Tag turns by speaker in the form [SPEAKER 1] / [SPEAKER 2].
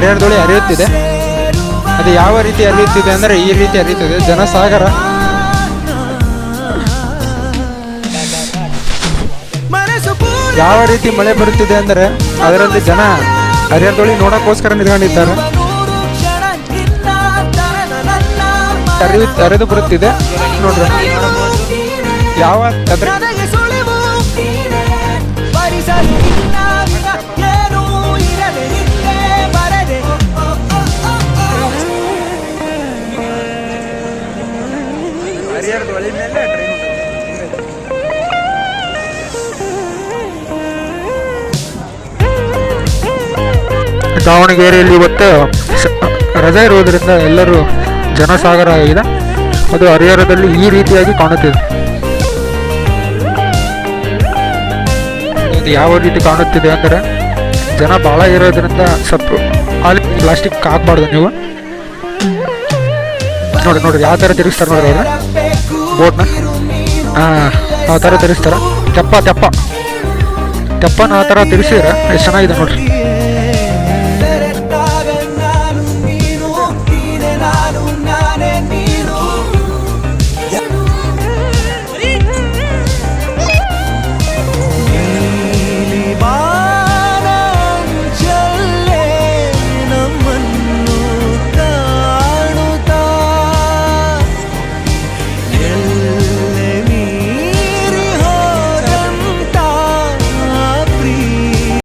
[SPEAKER 1] ಹರಿಹರದೊಳಿ ಹರಿಯುತ್ತಿದೆ. ಅದು ಯಾವ ರೀತಿ ಹರಿಯುತ್ತಿದೆ ಅಂದರೆ ಈ ರೀತಿ ಹರಿಯುತ್ತಿದೆ. ಜನಸಾಗರ ಯಾವ ರೀತಿ ಮಳೆ ಬರುತ್ತಿದೆ ಅಂದರೆ ಅದರಲ್ಲಿ ಜನ ಹರಿಹರದೊಳಿ ನೋಡೋಕ್ಕೋಸ್ಕರ ನಿಂತ್ಕೊಂಡಿದ್ದಾರೆ. ಹರಿದು ಬರುತ್ತಿದೆ ನೋಡ್ರಿ. ಯಾವ ಹರಿಹರದೊಳಿ ಮೇಲೆ ದಾವಣಗೆರೆಯಲ್ಲಿ ಇವತ್ತು ರಜೆ ಇರುವುದರಿಂದ ಎಲ್ಲರೂ ಜನಸಾಗರ ಆಗಿದೆ. ಅದು ಹರಿಹರದಲ್ಲಿ ಈ ರೀತಿಯಾಗಿ ಕಾಣುತ್ತಿದೆ. ಇದು ಯಾವ ರೀತಿ ಕಾಣುತ್ತಿದೆ ಅಂದರೆ ಜನ ಭಾಳ ಇರೋದ್ರಿಂದ ಸ್ವಲ್ಪ ಅಲ್ಲಿ ಪ್ಲಾಸ್ಟಿಕ್ ಹಾಕ್ಬಾರ್ದು ನೀವು. ನೋಡ್ರಿ ಯಾವ ಥರ ತಿರುಗಿಸ್ತಾರೆ ನೋಡ್ರಿ ಅವ್ರು ಬೋಟ್ನ. ಆ ಥರ ತಿರುಗಿಸ್ತಾರೆ. ತೆಪ್ಪನ ಆ ಥರ ತಿರುಗಿಸಿದ್ರೆ ಎಷ್ಟು ಚೆನ್ನಾಗಿದೆ ನೋಡ್ರಿ.